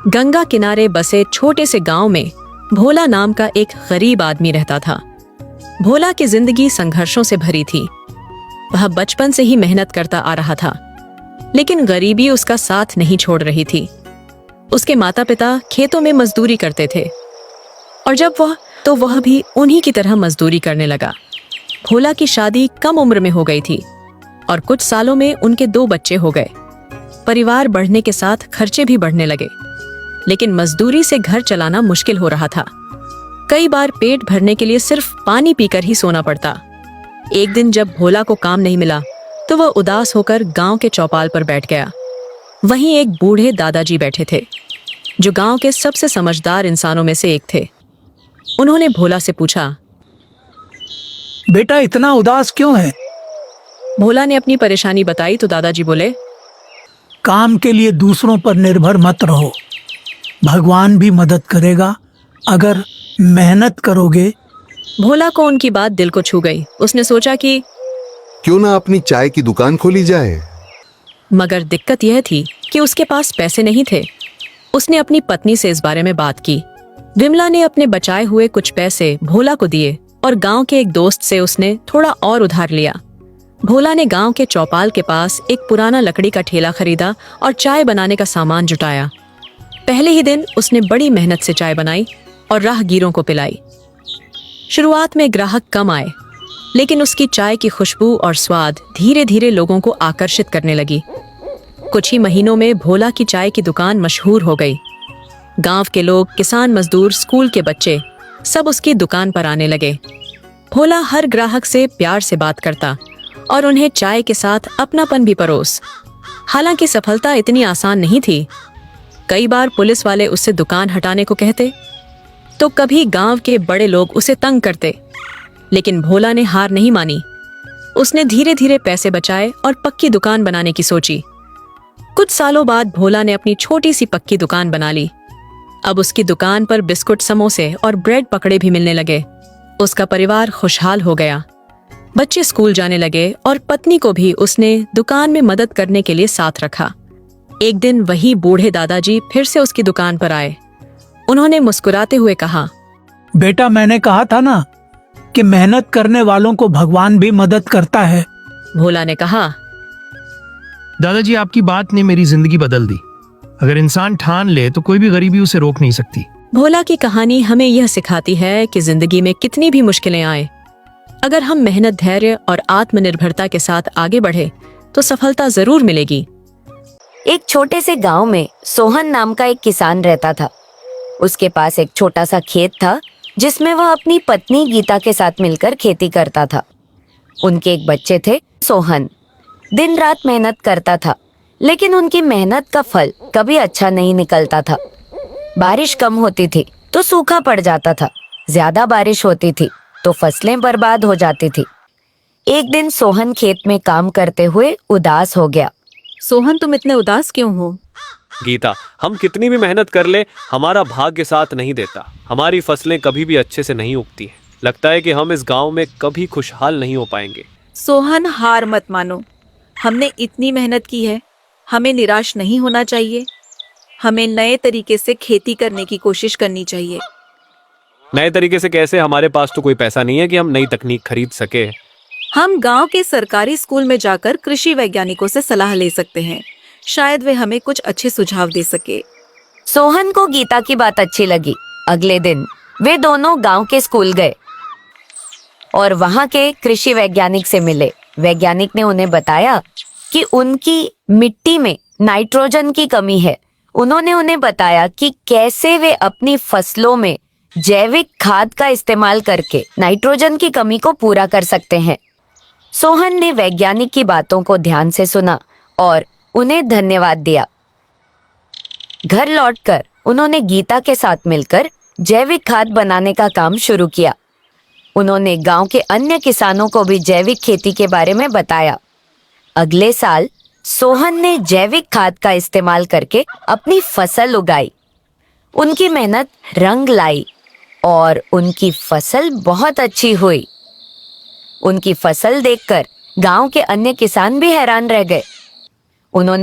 गंगा किनारे बसे छोटे से गांव में भोला नाम का एक गरीब आदमी रहता था। भोला की जिंदगी संघर्षों से भरी थी। वह बचपन से ही मेहनत करता आ रहा था, लेकिन गरीबी उसका साथ नहीं छोड़ रही थी। उसके माता पिता खेतों में मजदूरी करते थे और जब वह भी उन्हीं की तरह मजदूरी करने लगा। भोला की शादी कम उम्र में हो गई थी और कुछ सालों में उनके 2 बच्चे हो गए। परिवार बढ़ने के साथ खर्चे भी बढ़ने लगे, लेकिन मजदूरी से घर चलाना मुश्किल हो रहा था। कई बार पेट भरने के लिए सिर्फ पानी पीकर ही सोना पड़ता। एक दिन जब भोला को काम नहीं मिला तो वह उदास होकर गांव के चौपाल पर बैठ गया। वहीं एक बूढ़े दादाजी बैठे थे, जो गांव के सबसे समझदार इंसानों में से एक थे। उन्होंने भोला से पूछा, बेटा इतना उदास क्यों है? भोला ने अपनी परेशानी बताई तो दादाजी बोले, काम के लिए दूसरों पर निर्भर मत रहो, भगवान भी मदद करेगा अगर मेहनत करोगे। भोला को उनकी बात दिल को छू गई। उसने सोचा कि क्यों ना अपनी चाय की दुकान खोली जाए। मगर दिक्कत यह थी कि उसके पास पैसे नहीं थे। उसने अपनी पत्नी से इस बारे में बात की। विमला ने अपने बचाए हुए कुछ पैसे भोला को दिए और गांव के एक दोस्त से उसने थोड़ा और उधार लिया। भोला ने गांव के चौपाल के पास एक पुराना लकड़ी का ठेला खरीदा और चाय बनाने का सामान जुटाया। पहले ही दिन उसने बड़ी मेहनत से चाय बनाई और राहगीरों को पिलाई। शुरुआत में ग्राहक कम आए, लेकिन उसकी चाय की खुशबू और स्वाद धीरे धीरे लोगों को आकर्षित करने लगी। कुछ ही महीनों में भोला की चाय की दुकान मशहूर हो गई। गांव के लोग, किसान मजदूर, स्कूल के बच्चे सब उसकी दुकान पर आने लगे। भोला हर ग्राहक से प्यार से बात करता और उन्हें चाय के साथ अपनापन भी परोस। हालांकि सफलता इतनी आसान नहीं थी। कई बार पुलिस वाले उससे दुकान हटाने को कहते, तो कभी गांव के बड़े लोग उसे तंग करते, लेकिन भोला ने हार नहीं मानी। उसने धीरे धीरे पैसे बचाए और पक्की दुकान बनाने की सोची। कुछ सालों बाद भोला ने अपनी छोटी सी पक्की दुकान बना ली। अब उसकी दुकान पर बिस्कुट, समोसे और ब्रेड पकड़े भी मिलने लगे। उसका परिवार खुशहाल हो गया। बच्चे स्कूल जाने लगे और पत्नी को भी उसने दुकान में मदद करने के लिए साथ रखा। एक दिन वही बूढ़े दादाजी फिर से उसकी दुकान पर आए। उन्होंने मुस्कुराते हुए कहा, बेटा मैंने कहा था ना कि मेहनत करने वालों को भगवान भी मदद करता है। भोला ने कहा, दादाजी आपकी बात ने मेरी जिंदगी बदल दी। अगर इंसान ठान ले तो कोई भी गरीबी उसे रोक नहीं सकती। भोला की कहानी हमें यह सिखाती है कि जिंदगी में कितनी भी मुश्किलें आए, अगर हम मेहनत, धैर्य और आत्मनिर्भरता के साथ आगे बढ़े तो सफलता जरूर मिलेगी। एक छोटे से गांव में सोहन नाम का एक किसान रहता था। उसके पास एक छोटा सा खेत था जिसमें वह अपनी पत्नी गीता के साथ मिलकर खेती करता था। उनके एक बच्चे थे। सोहन दिन रात मेहनत करता था, लेकिन उनकी मेहनत का फल कभी अच्छा नहीं निकलता था। बारिश कम होती थी तो सूखा पड़ जाता था, ज्यादा बारिश होती थी तो फसलें बर्बाद हो जाती थी। एक दिन सोहन खेत में काम करते हुए उदास हो गया। सोहन, तुम इतने उदास क्यों हो? गीता, हम कितनी भी मेहनत कर ले, हमारा भाग्य साथ नहीं देता। हमारी फसलें कभी भी अच्छे से नहीं उगती हैं। लगता है कि हम इस गांव में कभी खुशहाल नहीं हो पाएंगे। सोहन, हार मत मानो। हमने इतनी मेहनत की है, हमें निराश नहीं होना चाहिए। हमें नए तरीके से खेती करने की कोशिश करनी चाहिए। नए तरीके से कैसे? हमारे पास तो कोई पैसा नहीं है कि हम नई तकनीक खरीद सके। हम गांव के सरकारी स्कूल में जाकर कृषि वैज्ञानिकों से सलाह ले सकते हैं। शायद वे हमें कुछ अच्छे सुझाव दे सके। सोहन को गीता की बात अच्छी लगी। अगले दिन वे दोनों गांव के स्कूल गए और वहां के कृषि वैज्ञानिक से मिले। वैज्ञानिक ने उन्हें बताया कि उनकी मिट्टी में नाइट्रोजन की कमी है। उन्होंने उन्हें बताया कि कैसे वे अपनी फसलों में जैविक खाद का इस्तेमाल करके नाइट्रोजन की कमी को पूरा कर सकते हैं। सोहन ने वैज्ञानिक की बातों को ध्यान से सुना और उन्हें धन्यवाद दिया। घर लौटकर उन्होंने गीता के साथ मिलकर जैविक खाद बनाने का काम शुरू किया। उन्होंने गांव के अन्य किसानों को भी जैविक खेती के बारे में बताया। अगले साल सोहन ने जैविक खाद का इस्तेमाल करके अपनी फसल उगाई। उनकी मेहनत रंग लाई और उनकी फसल बहुत अच्छी हुई। उनकी फसल देखकर गांव के अन्य किसान भी हैरान रह गए। उन्होंने